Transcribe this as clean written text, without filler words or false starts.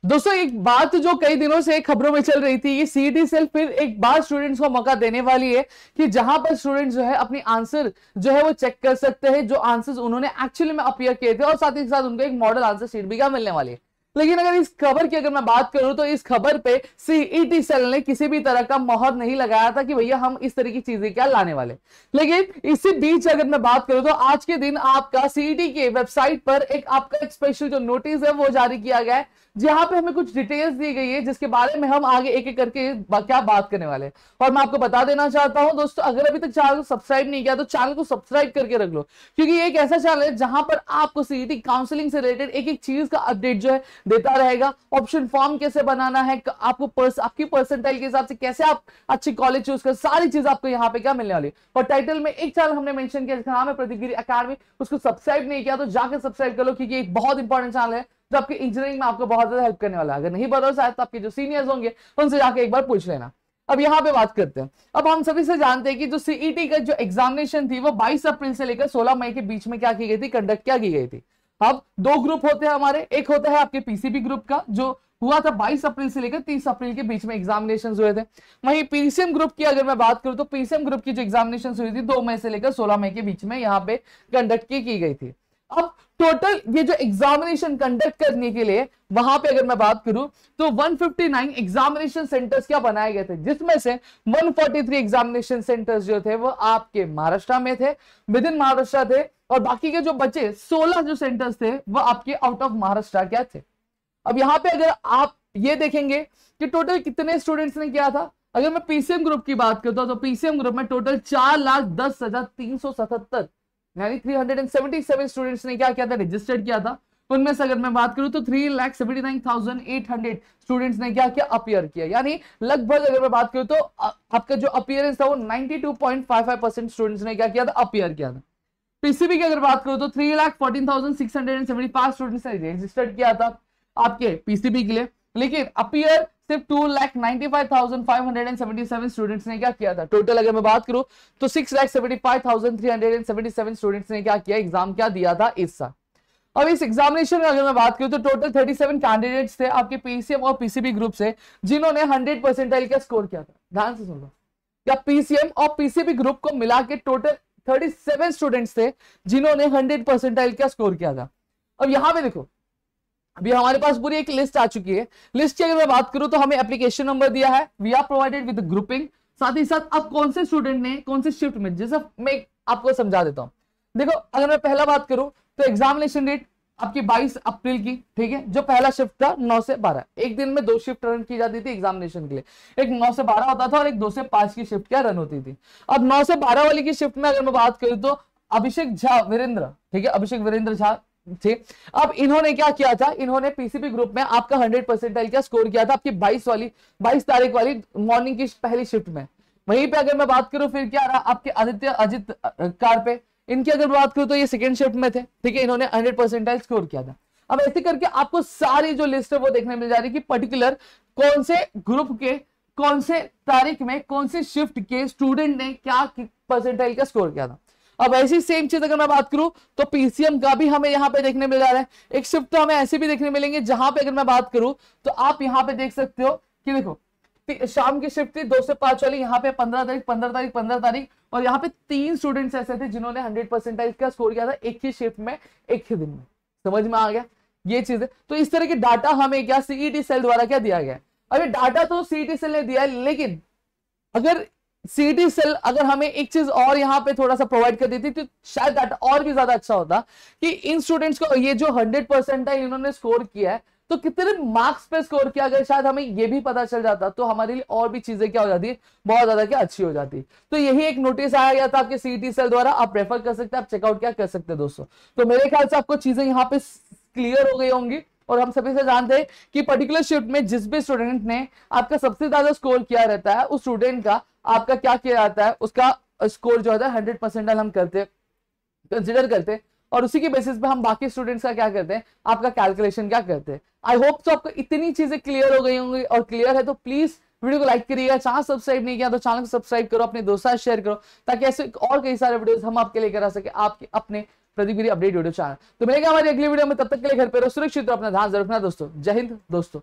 दोस्तों एक बात जो कई दिनों से खबरों में चल रही थी, ये सीईटी सेल फिर एक बार स्टूडेंट्स को मौका देने वाली है कि जहां पर स्टूडेंट्स जो है अपनी आंसर जो है वो चेक कर सकते हैं, जो आंसर्स उन्होंने एक्चुअली में अपीयर किए थे, और साथ ही साथ उनको एक मॉडल आंसर शीट भी क्या मिलने वाली है। लेकिन अगर इस खबर की अगर मैं बात करूं तो इस खबर पे सीईटी सेल ने किसी भी तरह का मोहर नहीं लगाया था कि भैया हम इस तरह की चीजें क्या लाने वाले। लेकिन इसी बीच अगर मैं बात करूं तो आज के दिन आपका सीईटी के वेबसाइट पर आपका एक स्पेशल जो नोटिस है वो जारी किया गया है, जहां पे हमें कुछ डिटेल्स दी गई है जिसके बारे में हम आगे एक एक करके क्या बात करने वाले हैं। और मैं आपको बता देना चाहता हूं दोस्तों, अगर अभी तक चैनल को सब्सक्राइब नहीं किया तो चैनल को सब्सक्राइब करके रख लो, क्योंकि ये एक ऐसा चैनल है जहां पर आपको सीईटी काउंसलिंग से रिलेटेड एक एक चीज का अपडेट जो है देता रहेगा। ऑप्शन फॉर्म कैसे बनाना है, आपको आपकी परसेंटाइल के हिसाब से कैसे आप अच्छी कॉलेज चूज कर, सारी चीज आपको यहाँ पे क्या मिलने वाली है। और टाइटल में एक चैनल हमने मेंशन किया जिसका नाम है प्रतिगिरी अकेडमी, उसको सब्सक्राइब नहीं किया तो जाकर सब्सक्राइब कर लो, क्योंकि एक बहुत इंपॉर्टेंट चैनल है जो आपके इंजीनियरिंग में आपको बहुत ज्यादा हेल्प करने वाला है। अगर नहीं भरोसा है तो आपके जो सीनियर्स होंगे उनसे जाके एक बार पूछ लेना। अब यहाँ पे बात करते हैं, अब हम सभी से जानते हैं कि जो सीईटी का जो एग्जामिनेशन थी वो 22 अप्रैल से लेकर 16 मई के बीच में क्या की गई थी, कंडक्ट क्या की गई थी। अब दो ग्रुप होते हैं हमारे, एक होता है आपके पीसीबी ग्रुप का जो हुआ था 22 अप्रैल से लेकर 30 अप्रैल के बीच में एग्जामिनेशन हुए थे। वहीं पीसीएम ग्रुप की अगर मैं बात करूं तो पीसीएम ग्रुप की जो एग्जामिनेशन हुई थी 2 मई से लेकर 16 मई के बीच में यहाँ पे कंडक्ट की गई थी। अब टोटल ये जो एग्जामिनेशन कंडक्ट करने के लिए वहां पे अगर मैं बात करूं तो 159 एग्जामिनेशन सेंटर्स क्या बनाए गए थे, जिसमें से 143 एग्जामिनेशन सेंटर्स जो थे वो आपके महाराष्ट्र में थे, विद इन महाराष्ट्र थे, और बाकी के जो बचे 16 जो सेंटर्स थे वो आपके आउट ऑफ महाराष्ट्र क्या थे। अब यहाँ पे अगर आप ये देखेंगे कि टोटल कितने स्टूडेंट्स ने किया था, अगर मैं पीसीएम ग्रुप की बात करता हूं तो पीसीएम ग्रुप में टोटल 4,10,377 यानी 377 स्टूडेंट्स ने क्या किया था, रजिस्टर्ड किया था। उनमें से अगर मैं बात करूं तो 3,79,800 स्टूडेंट्स ने क्या किया, अपीयर किया। यानी लगभग अगर मैं बात करूं तो आपका जो अपीयरेंस था वो 92.55% स्टूडेंट्स ने क्या किया था, अपीयर किया था। पीसीबी की अगर बात करूं तो 3,14,675 स्टूडेंट्स ने रजिस्टर्ड किया था आपके पीसीबी के लिए, लेकिन अपीयर सिर्फ 2,95,577 स्टूडेंट्स ने क्या किया था। टोटल अगर मैं बात करूं तो 6,75,377 स्टूडेंट्स ने क्या किया, एग्जाम क्या दिया था इस साल। अब इस एग्जामिनेशन में अगर मैं बात करूं तो टोटल 37 कैंडिडेट्स थे आपके पीसीएम और पीसीबी ग्रुप से जिन्होंने 100 परसेंटाइल का स्कोर किया था। ध्यान से सुन लो, क्या पीसीएम और पीसीबी ग्रुप को मिला के टोटल 37 स्टूडेंट्स थे जिन्होंने 100 परसेंटाइल का स्कोर किया था। अब यहां पे देखो, अभी हमारे पास पूरी एक लिस्ट आ चुकी है। लिस्ट की अगर मैं बात करूं तो हमें एप्लीकेशन नंबर दिया है, we are provided with grouping, साथ ही साथ अब कौन से स्टूडेंट ने कौन से शिफ्ट में, जैसा मैं आपको समझा देता हूं। देखो अगर मैं पहला बात करूं तो एग्जामिनेशन डेट आपकी 22 अप्रैल की, ठीक है, जो पहला शिफ्ट था 9 से 12, एक दिन में 2 शिफ्ट रन की जाती थी एग्जामिनेशन के लिए, एक 9 से 12 होता था और एक 2 से 5 की शिफ्ट क्या रन होती थी। अब 9 से 12 वाली की शिफ्ट में अगर मैं बात करूं तो अभिषेक झा वीरेंद्र, ठीक है, अभिषेक वीरेंद्र झा थे। अब इन्होंने क्या किया था, इन्होंने पीसीबी ग्रुप में आपका 100 परसेंटाइल का स्कोर किया था आपकी 22 तारीख वाली मॉर्निंग की पहली शिफ्ट में। वहीं पे अगर मैं बात करूं फिर क्या रहा आपके आदित्य अजित कार पे, इनकी अगर बात करूं तो ये सेकेंड शिफ्ट में थे, ठीक है, इन्होंने 100 परसेंटाइल स्कोर किया था। अब ऐसे करके आपको सारी जो लिस्ट है वो देखने मिल जा रही है कि पर्टिकुलर कौन से ग्रुप के कौन से तारीख में कौन से शिफ्ट के स्टूडेंट ने क्या परसेंटाइल का स्कोर किया था। अब ऐसी सेम चीज अगर मैं बात करूं तो पीसीएम का भी हमें यहां पे देखने मिल जा रहा है। एक शिफ्ट तो हमें ऐसे भी देखने मिलेंगे जहां पे अगर मैं बात करूं तो आप यहां पे देख सकते हो कि देखो शाम की शिफ्ट थी 2 से 5 वाली, यहाँ पे 15 तारीख 15 तारीख 15 तारीख, और यहाँ पे 3 स्टूडेंट्स ऐसे थे जिन्होंने 100 परसेंटाइल का स्कोर किया था एक ही शिफ्ट में एक ही दिन में। समझ में आ गया ये चीज है। तो इस तरह के डाटा हमें क्या सीईटी सेल द्वारा क्या दिया गया है। अभी डाटा तो सीईटी सेल ने दिया है, लेकिन अगर सीईटी सेल अगर हमें एक चीज और यहाँ पे थोड़ा सा प्रोवाइड कर देती तो शायद डाटा और भी ज्यादा अच्छा होता कि इन स्टूडेंट्स को ये जो 100 परसेंटाइल इन्होंने स्कोर किया है तो कितने मार्क्स पे स्कोर किया, अगर शायद हमें ये भी पता चल जाता तो हमारे लिए और भी चीजें क्या हो जाती, बहुत ज्यादा क्या अच्छी हो जाती। तो यही एक नोटिस आया गया था आपके सीईटी सेल द्वारा, आप रेफर कर सकते हैं, आप चेकआउट क्या कर सकते हैं दोस्तों। तो मेरे ख्याल से आपको चीजें यहाँ पे क्लियर हो गई होंगी, और हम सभी से जानते हैं कि पर्टिकुलर शिफ्ट में जिस भी स्टूडेंट ने आपका सबसे ज्यादा स्कोर किया रहता है उस स्टूडेंट का आपका क्या किया जाता है, उसका स्कोर जो है 100 परसेंटाइल हम करते कंसिडर करते हैं, और उसी के बेसिस पे हम बाकी स्टूडेंट्स का क्या करते हैं, आपका कैलकुलेशन क्या करते हैं। आई होप तो आपको इतनी चीजें क्लियर हो गई होंगी, और क्लियर है तो प्लीज वीडियो को लाइक करिएगा, चैनल सब्सक्राइब नहीं किया तो चैनल को सब्सक्राइब करो, अपने दोस्तों से शेयर करो, ताकि ऐसे और कई सारे वीडियोस हम आपके लेकर आ सके आपके अपने प्रदीप गिरी अपडेट वीडियो चैनल। तो मिलेंगे हमारी अगली वीडियो में, तब तक के लिए घर पे रहो, सुरक्षित रहो, अपना ध्यान जरूर रखना दोस्तों। जय हिंद दोस्तों।